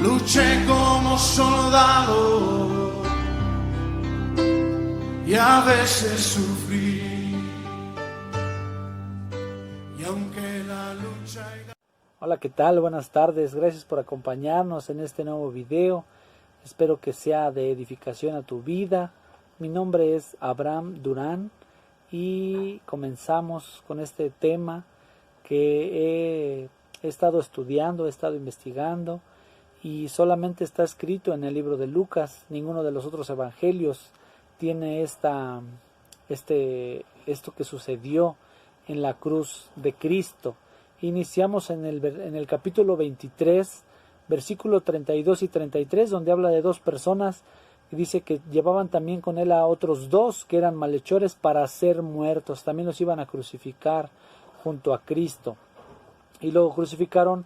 luché como soldado y a veces sufrí. Y aunque la lucha... Hola, ¿qué tal? Buenas tardes. Gracias por acompañarnos en este nuevo video. Espero que sea de edificación a tu vida. Mi nombre es Abraham Durán y comenzamos con este tema que he estado estudiando, he estado investigando y solamente está escrito en el libro de Lucas. Ninguno de los otros evangelios tiene esto que sucedió en la cruz de Cristo. Iniciamos en el capítulo 23, versículo 32 y 33, donde habla de dos personas y dice que llevaban también con él a otros dos que eran malhechores para ser muertos. También los iban a crucificar junto a Cristo. Y luego crucificaron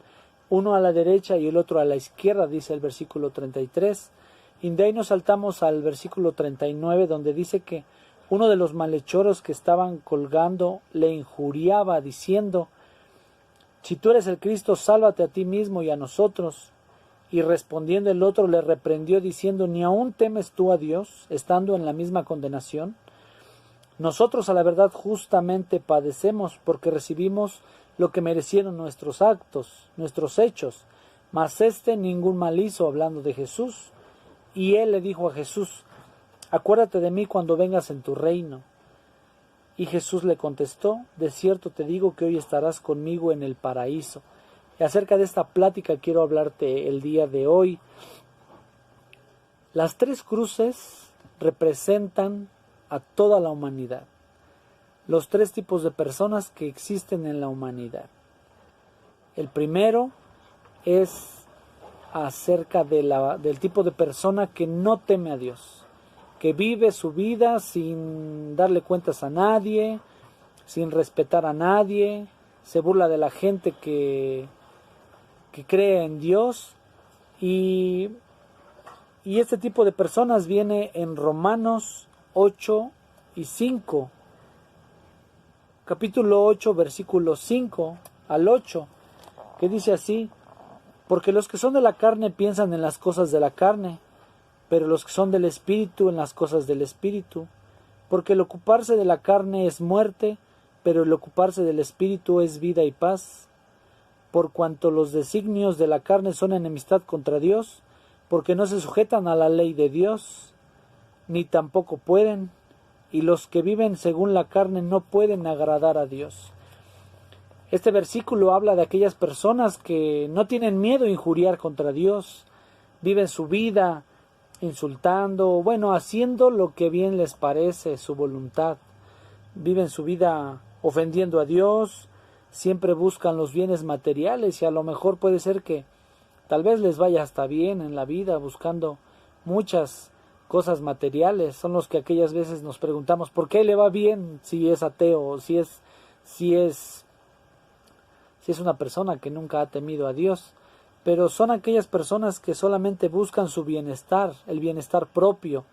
uno a la derecha y el otro a la izquierda, dice el versículo 33. Y de ahí nos saltamos al versículo 39, donde dice que uno de los malhechores que estaban colgando le injuriaba diciendo: si tú eres el Cristo, sálvate a ti mismo y a nosotros. Y respondiendo el otro le reprendió diciendo: ¿ni aún temes tú a Dios, estando en la misma condenación? Nosotros a la verdad justamente padecemos, porque recibimos lo que merecieron nuestros actos, nuestros hechos. Mas ningún mal hizo, hablando de Jesús. Y él le dijo a Jesús: acuérdate de mí cuando vengas en tu reino. Y Jesús le contestó: de cierto te digo que hoy estarás conmigo en el paraíso. Y acerca de esta plática quiero hablarte el día de hoy. Las tres cruces representan a toda la humanidad. Los tres tipos de personas que existen en la humanidad. El primero es acerca del tipo de persona que no teme a Dios, que vive su vida sin darle cuentas a nadie, sin respetar a nadie, se burla de la gente que cree en Dios, y este tipo de personas viene en Romanos 8 y 5, capítulo 8, versículos 5 al 8, que dice así: porque los que son de la carne piensan en las cosas de la carne, pero los que son del Espíritu en las cosas del Espíritu. Porque el ocuparse de la carne es muerte, pero el ocuparse del Espíritu es vida y paz. Por cuanto los designios de la carne son enemistad contra Dios, porque no se sujetan a la ley de Dios, ni tampoco pueden, y los que viven según la carne no pueden agradar a Dios. Este versículo habla de aquellas personas que no tienen miedo a injuriar contra Dios, viven su vida insultando, haciendo lo que bien les parece, su voluntad. Viven su vida ofendiendo a Dios, siempre buscan los bienes materiales y a lo mejor puede ser que tal vez les vaya hasta bien en la vida buscando muchas cosas materiales. Son los que aquellas veces nos preguntamos ¿por qué le va bien si es ateo o si es una persona que nunca ha temido a Dios? Pero son aquellas personas que solamente buscan su bienestar, el bienestar propio.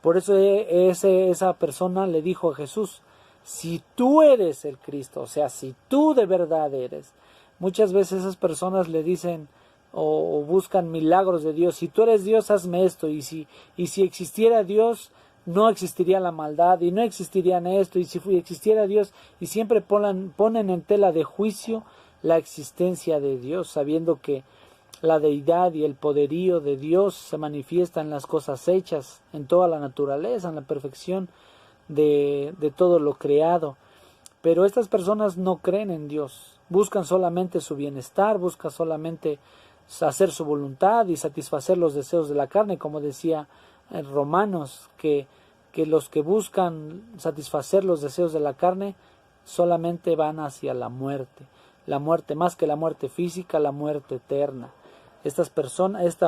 Por eso esa persona le dijo a Jesús: si tú eres el Cristo, o sea, si tú de verdad eres. Muchas veces esas personas le dicen o buscan milagros de Dios: si tú eres Dios, hazme esto. Y si existiera Dios, no existiría la maldad y no existirían esto. Y si existiera Dios, y siempre ponen en tela de juicio la existencia de Dios, sabiendo que la deidad y el poderío de Dios se manifiesta en las cosas hechas, en toda la naturaleza, en la perfección de todo lo creado. Pero estas personas no creen en Dios, buscan solamente su bienestar, buscan solamente hacer su voluntad y satisfacer los deseos de la carne, como decía en Romanos, que los que buscan satisfacer los deseos de la carne solamente van hacia la muerte más que la muerte física, la muerte eterna. Esta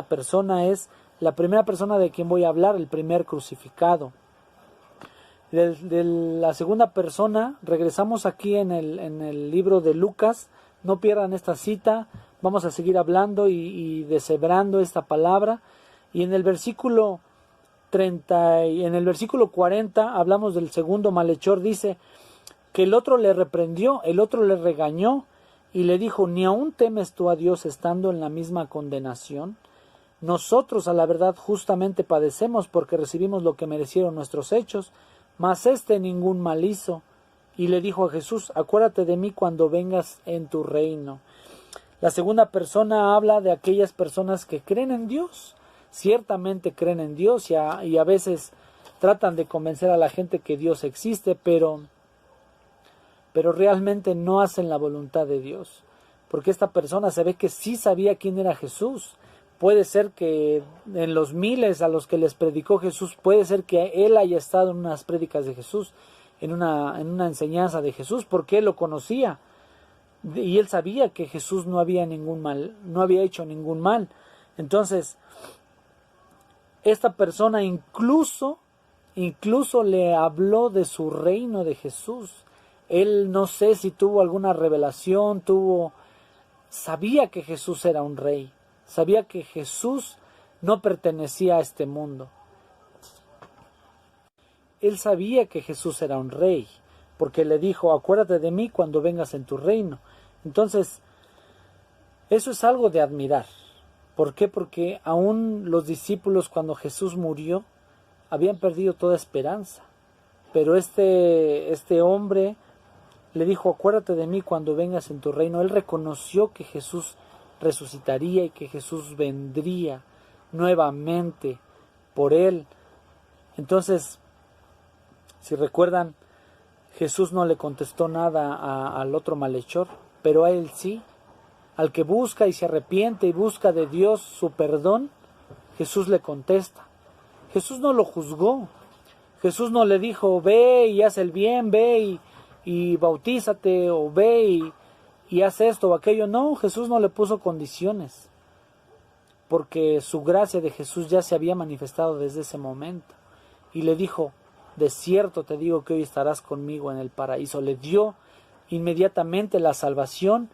persona es la primera persona de quien voy a hablar, el primer crucificado. De la segunda persona, regresamos aquí en el libro de Lucas. No pierdan esta cita, vamos a seguir hablando y deshebrando esta palabra. Y en el versículo 30 y en el versículo 40 hablamos del segundo malhechor. Dice que el otro le reprendió, el otro le regañó y le dijo: ¿ni aún temes tú a Dios estando en la misma condenación? Nosotros a la verdad justamente padecemos porque recibimos lo que merecieron nuestros hechos, mas éste ningún mal hizo. Y le dijo a Jesús, acuérdate de mí cuando vengas en tu reino. La segunda persona habla de aquellas personas que creen en Dios. Ciertamente creen en Dios y a veces tratan de convencer a la gente que Dios existe, pero realmente no hacen la voluntad de Dios. Porque esta persona se ve que sí sabía quién era Jesús. Puede ser que en los miles a los que les predicó Jesús, puede ser que él haya estado en unas prédicas de Jesús, en una enseñanza de Jesús, porque él lo conocía. Y él sabía que Jesús no había hecho ningún mal. Entonces, esta persona incluso le habló de su reino de Jesús. Él no sé si tuvo alguna revelación, sabía que Jesús era un rey, sabía que Jesús no pertenecía a este mundo. Él sabía que Jesús era un rey, porque le dijo, acuérdate de mí cuando vengas en tu reino. Entonces, eso es algo de admirar. ¿Por qué? Porque aún los discípulos cuando Jesús murió, habían perdido toda esperanza. Pero este hombre le dijo, acuérdate de mí cuando vengas en tu reino. Él reconoció que Jesús resucitaría y que Jesús vendría nuevamente por él. Entonces, si recuerdan, Jesús no le contestó nada al otro malhechor, pero a él sí. Al que busca y se arrepiente y busca de Dios su perdón, Jesús le contesta. Jesús no lo juzgó. Jesús no le dijo, ve y haz el bien, ve y bautízate, o ve y haz esto o aquello. No, Jesús no le puso condiciones, porque su gracia de Jesús ya se había manifestado desde ese momento. Y le dijo, de cierto te digo que hoy estarás conmigo en el paraíso. Le dio inmediatamente la salvación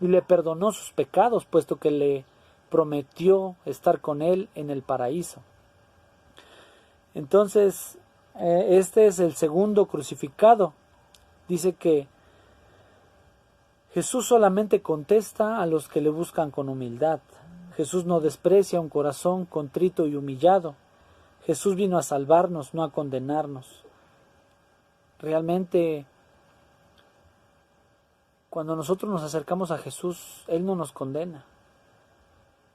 y le perdonó sus pecados, puesto que le prometió estar con él en el paraíso. Entonces, este es el segundo crucificado. Dice que Jesús solamente contesta a los que le buscan con humildad. Jesús no desprecia un corazón contrito y humillado. Jesús vino a salvarnos, no a condenarnos. Realmente, cuando nosotros nos acercamos a Jesús, Él no nos condena.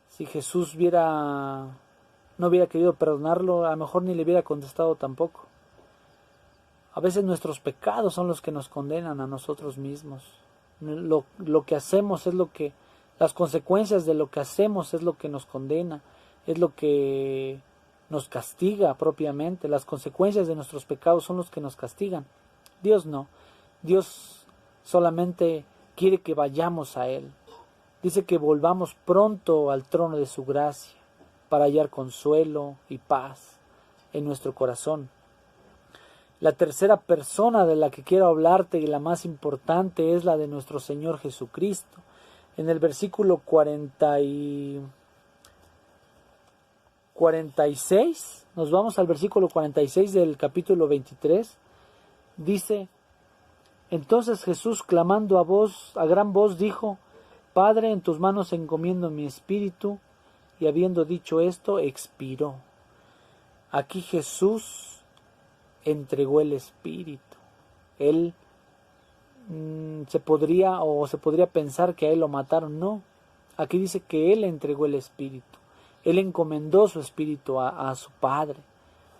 Si Jesús no hubiera querido perdonarlo, a lo mejor ni le hubiera contestado tampoco. A veces nuestros pecados son los que nos condenan a nosotros mismos. Lo que hacemos es las consecuencias de lo que hacemos es lo que nos condena, es lo que nos castiga propiamente. Las consecuencias de nuestros pecados son los que nos castigan. Dios no. Dios solamente quiere que vayamos a Él. Dice que volvamos pronto al trono de su gracia para hallar consuelo y paz en nuestro corazón. La tercera persona de la que quiero hablarte y la más importante es la de nuestro Señor Jesucristo. En el versículo 46, nos vamos al versículo 46 del capítulo 23, dice, entonces Jesús clamando a gran voz dijo, Padre, en tus manos encomiendo mi espíritu, y habiendo dicho esto, expiró. Aquí Jesús entregó el espíritu. Él se podría pensar que a él lo mataron. No, aquí dice que él entregó el espíritu. Él encomendó su espíritu a su Padre.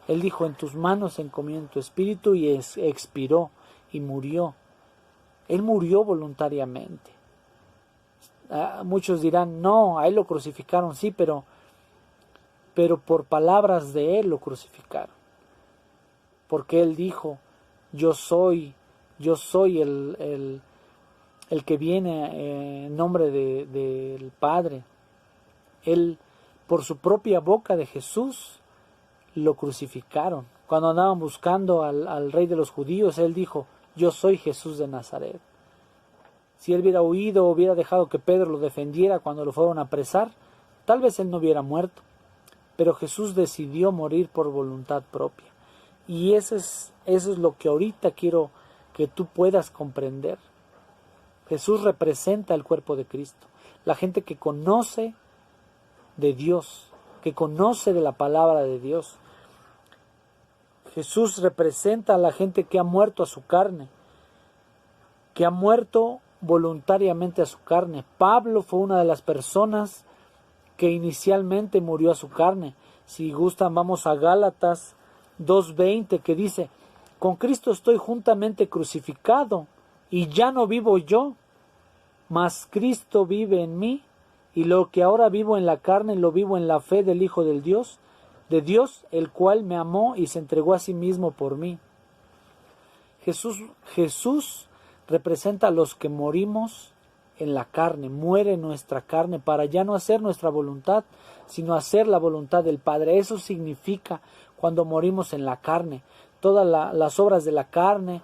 Él dijo, en tus manos encomiendo tu espíritu, y expiró y murió. Él murió voluntariamente. Muchos dirán, no, a él lo crucificaron, sí, pero por palabras de él lo crucificaron. Porque él dijo, yo soy el que viene en nombre del Padre. Él, por su propia boca de Jesús, lo crucificaron. Cuando andaban buscando al rey de los judíos, él dijo, yo soy Jesús de Nazaret. Si él hubiera huido, hubiera dejado que Pedro lo defendiera cuando lo fueron a apresar, tal vez él no hubiera muerto. Pero Jesús decidió morir por voluntad propia. Y eso es lo que ahorita quiero que tú puedas comprender. Jesús representa el cuerpo de Cristo. La gente que conoce de Dios, que conoce de la palabra de Dios. Jesús representa a la gente que ha muerto a su carne, que ha muerto voluntariamente a su carne. Pablo fue una de las personas que inicialmente murió a su carne. Si gustan, vamos a Gálatas 2:20, que dice: con Cristo estoy juntamente crucificado, y ya no vivo yo, mas Cristo vive en mí, y lo que ahora vivo en la carne lo vivo en la fe del Hijo de Dios, el cual me amó y se entregó a sí mismo por mí. Jesús representa a los que morimos en la carne, muere nuestra carne para ya no hacer nuestra voluntad, sino hacer la voluntad del Padre. Eso significa cuando morimos en la carne. Todas las obras de la carne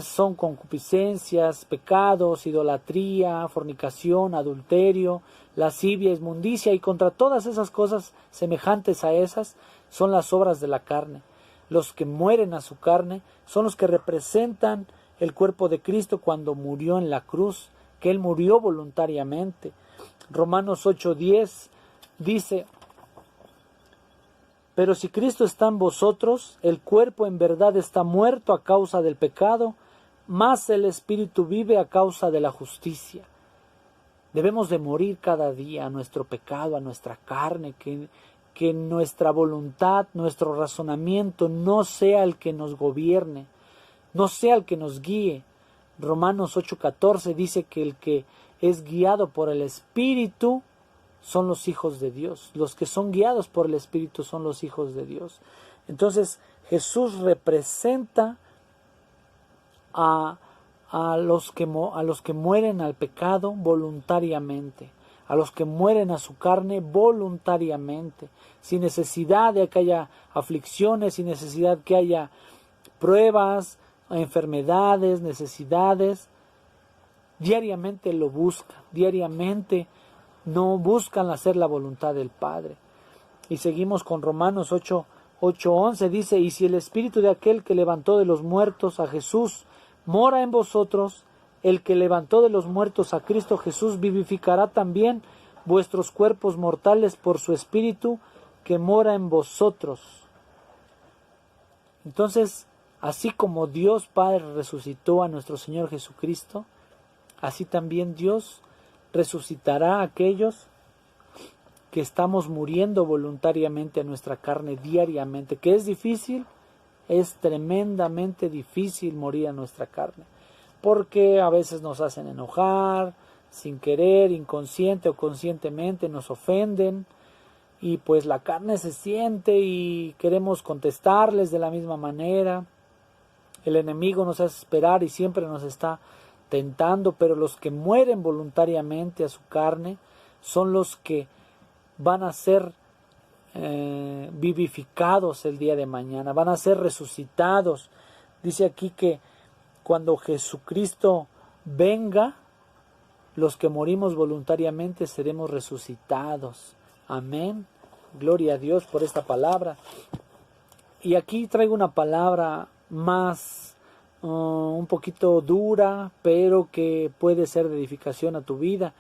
son concupiscencias, pecados, idolatría, fornicación, adulterio, lascivia, inmundicia, y contra todas esas cosas semejantes a esas son las obras de la carne. Los que mueren a su carne son los que representan el cuerpo de Cristo cuando murió en la cruz, que Él murió voluntariamente. Romanos 8:10 dice: pero si Cristo está en vosotros, el cuerpo en verdad está muerto a causa del pecado, mas el espíritu vive a causa de la justicia. Debemos de morir cada día a nuestro pecado, a nuestra carne, que nuestra voluntad, nuestro razonamiento no sea el que nos gobierne, no sea el que nos guíe. Romanos 8:14 dice que el que es guiado por el Espíritu son los hijos de Dios. Los que son guiados por el Espíritu son los hijos de Dios. Entonces Jesús representa a los que mueren al pecado voluntariamente, a los que mueren a su carne voluntariamente, sin necesidad de que haya aflicciones, sin necesidad que haya pruebas, enfermedades, necesidades. Diariamente lo buscan, diariamente no buscan hacer la voluntad del Padre. Y seguimos con Romanos 8:11, dice: y si el Espíritu de aquel que levantó de los muertos a Jesús mora en vosotros, el que levantó de los muertos a Cristo Jesús vivificará también vuestros cuerpos mortales por su Espíritu que mora en vosotros. Entonces, así como Dios Padre resucitó a nuestro Señor Jesucristo, así también Dios resucitará a aquellos que estamos muriendo voluntariamente a nuestra carne diariamente. ¿Que es difícil? Es tremendamente difícil morir a nuestra carne, porque a veces nos hacen enojar, sin querer, inconsciente o conscientemente nos ofenden, y pues la carne se siente y queremos contestarles de la misma manera. El enemigo nos hace esperar y siempre nos está tentando, pero los que mueren voluntariamente a su carne son los que van a ser vivificados el día de mañana, van a ser resucitados. Dice aquí que cuando Jesucristo venga, los que morimos voluntariamente seremos resucitados. Amén. Gloria a Dios por esta palabra. Y aquí traigo una palabra más un poquito dura, pero que puede ser de edificación a tu vida.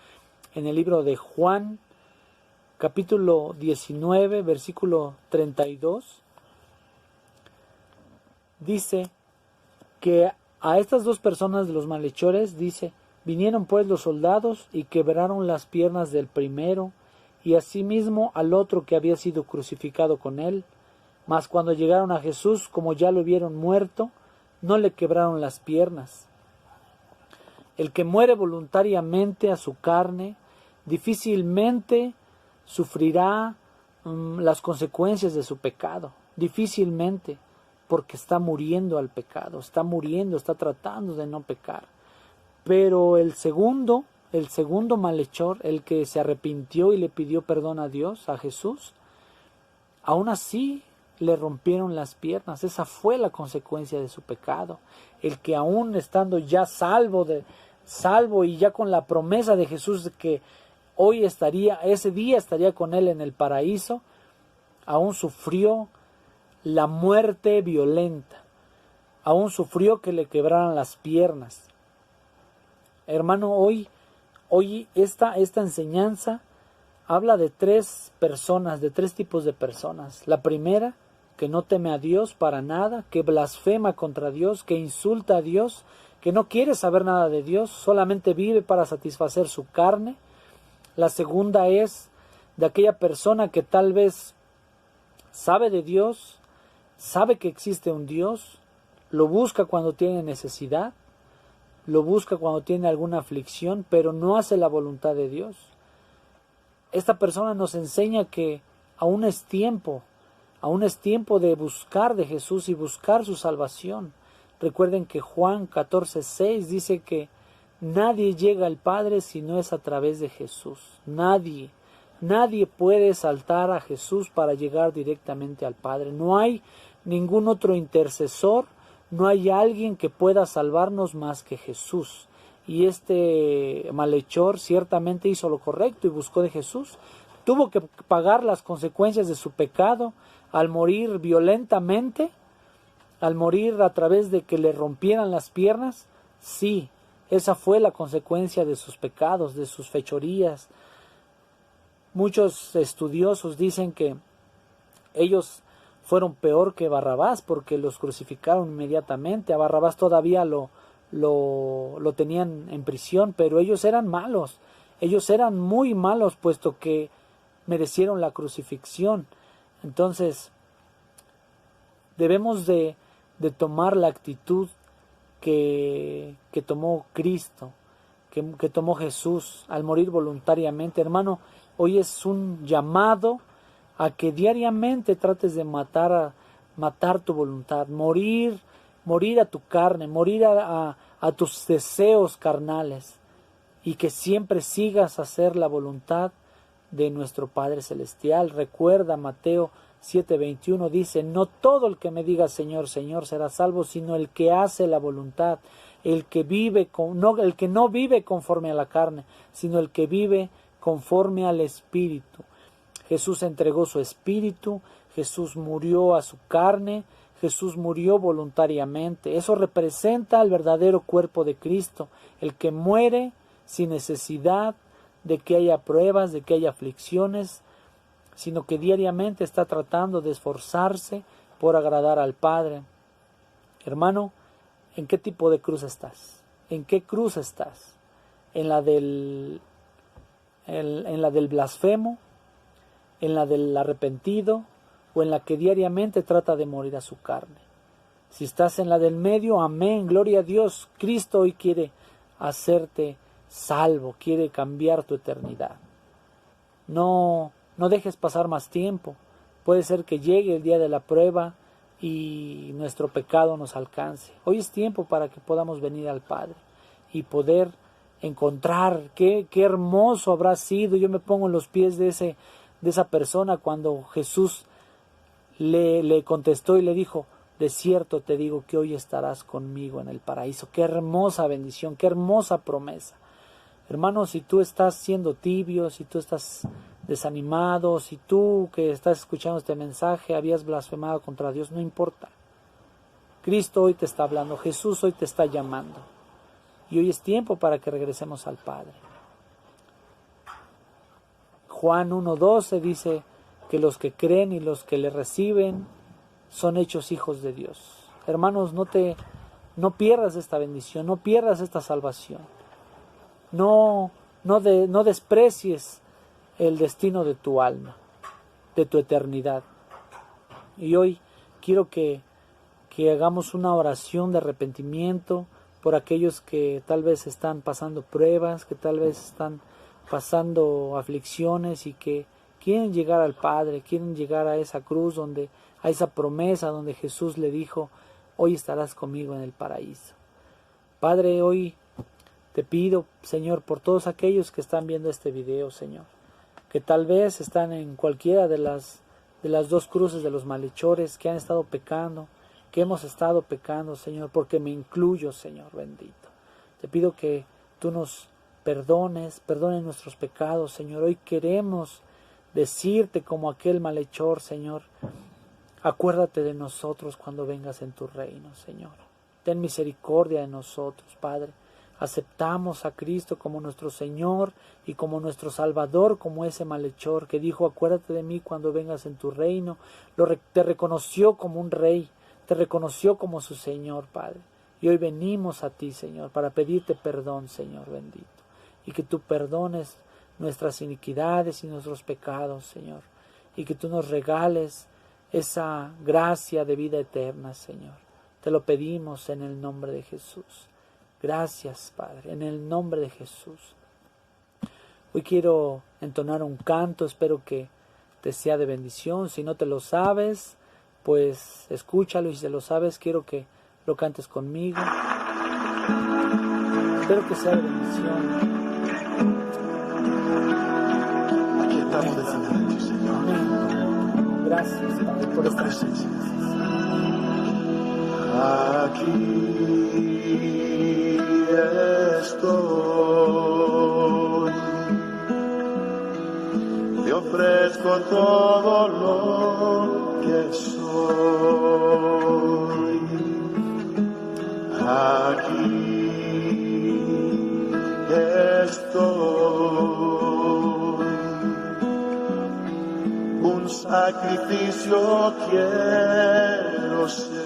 En el libro de Juan, capítulo 19, versículo 32, dice que a estas dos personas de los malhechores, dice: vinieron pues los soldados y quebraron las piernas del primero y asimismo al otro que había sido crucificado con él. Mas cuando llegaron a Jesús, como ya lo vieron muerto, no le quebraron las piernas. El que muere voluntariamente a su carne difícilmente sufrirá las consecuencias de su pecado, difícilmente, porque está muriendo al pecado, está muriendo, está tratando de no pecar. Pero el segundo malhechor, el que se arrepintió y le pidió perdón a Dios, a Jesús, aún así le rompieron las piernas. Esa fue la consecuencia de su pecado. El que aún estando ya salvo y ya con la promesa de Jesús de que ese día estaría con él en el paraíso, aún sufrió la muerte violenta, aún sufrió que le quebraran las piernas. Hermano, hoy esta enseñanza habla de tres personas, de tres tipos de personas. La primera, que no teme a Dios para nada, que blasfema contra Dios, que insulta a Dios, que no quiere saber nada de Dios, solamente vive para satisfacer su carne. La segunda es de aquella persona que tal vez sabe de Dios, sabe que existe un Dios, lo busca cuando tiene necesidad, lo busca cuando tiene alguna aflicción, pero no hace la voluntad de Dios. Esta persona nos enseña que aún es tiempo de buscar de Jesús y buscar su salvación. Recuerden que Juan 14:6 dice que nadie llega al Padre si no es a través de Jesús. Nadie puede saltar a Jesús para llegar directamente al Padre. No hay ningún otro intercesor, no hay alguien que pueda salvarnos más que Jesús. Y este malhechor ciertamente hizo lo correcto y buscó de Jesús. Tuvo que pagar las consecuencias de su pecado al morir violentamente, al morir a través de que le rompieran las piernas. Sí, esa fue la consecuencia de sus pecados, de sus fechorías. Muchos estudiosos dicen que ellos fueron peor que Barrabás porque los crucificaron inmediatamente. A Barrabás todavía lo tenían en prisión, pero ellos eran malos. Ellos eran muy malos puesto que merecieron la crucifixión. Entonces, debemos de tomar la actitud que tomó Cristo, que tomó Jesús al morir voluntariamente. Hermano, hoy es un llamado a que diariamente trates de matar tu voluntad, morir a tu carne, morir a tus deseos carnales, y que siempre sigas a hacer la voluntad de nuestro Padre Celestial. Recuerda, Mateo 7:21 dice: no todo el que me diga Señor, Señor será salvo, sino el que hace la voluntad, el que no vive conforme a la carne, sino el que vive conforme al Espíritu. Jesús entregó su Espíritu, Jesús murió a su carne, Jesús murió voluntariamente. Eso representa el verdadero cuerpo de Cristo, el que muere sin necesidad de que haya pruebas, de que haya aflicciones, sino que diariamente está tratando de esforzarse por agradar al Padre. Hermano, ¿en qué tipo de cruz estás? ¿En qué cruz estás? ¿En la del blasfemo? ¿En la del arrepentido? ¿O en la que diariamente trata de morir a su carne? Si estás en la del medio, amén, gloria a Dios. Cristo hoy quiere hacerte salvo, quiere cambiar tu eternidad. No dejes pasar más tiempo. Puede ser que llegue el día de la prueba y nuestro pecado nos alcance. Hoy es tiempo para que podamos venir al Padre y poder encontrar qué hermoso habrá sido. Yo me pongo en los pies de esa persona cuando Jesús le contestó y le dijo: de cierto te digo que hoy estarás conmigo en el paraíso. Qué hermosa bendición, qué hermosa promesa. Hermano, si tú estás siendo tibio, si tú estás desanimado, si tú que estás escuchando este mensaje habías blasfemado contra Dios, no importa. Cristo hoy te está hablando, Jesús hoy te está llamando. Y hoy es tiempo para que regresemos al Padre. Juan 1:12 dice que los que creen y los que le reciben son hechos hijos de Dios. Hermanos, no pierdas esta bendición, no pierdas esta salvación. No desprecies el destino de tu alma, de tu eternidad. Y hoy quiero que hagamos una oración de arrepentimiento por aquellos que tal vez están pasando pruebas, que tal vez están pasando aflicciones y que quieren llegar al Padre, quieren llegar a esa cruz, a esa promesa donde Jesús le dijo: hoy estarás conmigo en el paraíso. Padre, hoy te pido, Señor, por todos aquellos que están viendo este video, Señor, que tal vez están en cualquiera de las dos cruces de los malhechores, que han estado pecando, que hemos estado pecando, Señor, porque me incluyo, Señor bendito. Te pido que tú nos perdones nuestros pecados, Señor. Hoy queremos decirte como aquel malhechor, Señor: acuérdate de nosotros cuando vengas en tu reino, Señor. Ten misericordia de nosotros, Padre. Aceptamos a Cristo como nuestro Señor y como nuestro Salvador, como ese malhechor que dijo, acuérdate de mí cuando vengas en tu reino. Te reconoció como un rey, te reconoció como su Señor, Padre. Y hoy venimos a ti, Señor, para pedirte perdón, Señor bendito. Y que tú perdones nuestras iniquidades y nuestros pecados, Señor. Y que tú nos regales esa gracia de vida eterna, Señor. Te lo pedimos en el nombre de Jesús. Gracias, Padre, en el nombre de Jesús. Hoy quiero entonar un canto, espero que te sea de bendición. Si no te lo sabes, pues escúchalo, y si te lo sabes, quiero que lo cantes conmigo. Espero que sea de bendición. Aquí estamos delante de ti, Señor. Amén. Gracias, Padre, por esta presencia. Aquí estoy, te ofrezco todo lo que soy. Aquí estoy, un sacrificio quiero ser.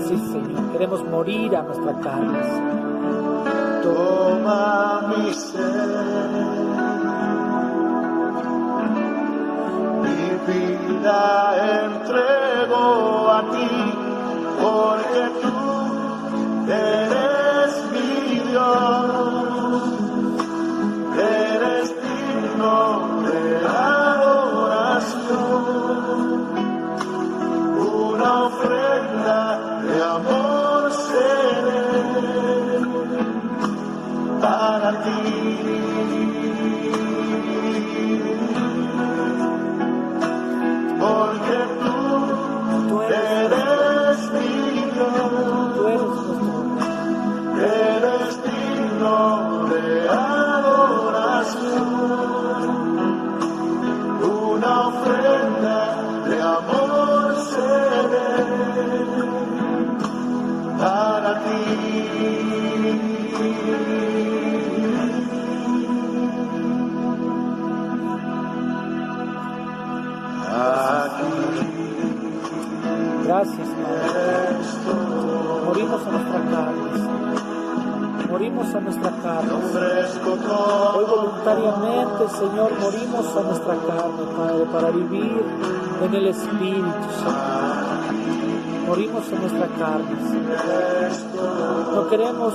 Sí, Señor, queremos morir a nuestra carne, Señor. Toma mi ser, mi vida entrego a ti, porque tú eres mi Dios, eres digno de adoración, una ofrenda de amor seré para ti, porque tú eres mi Dios, Tú eres nuestro eres digno de adoración, una ofrenda de amor seré para ti. Gracias, Padre. Morimos a nuestra carne, Señor. Morimos a nuestra carne. Hoy voluntariamente, Señor, morimos a nuestra carne, Padre, para vivir en el Espíritu, Señor. Morimos a nuestra carne, Señor. No queremos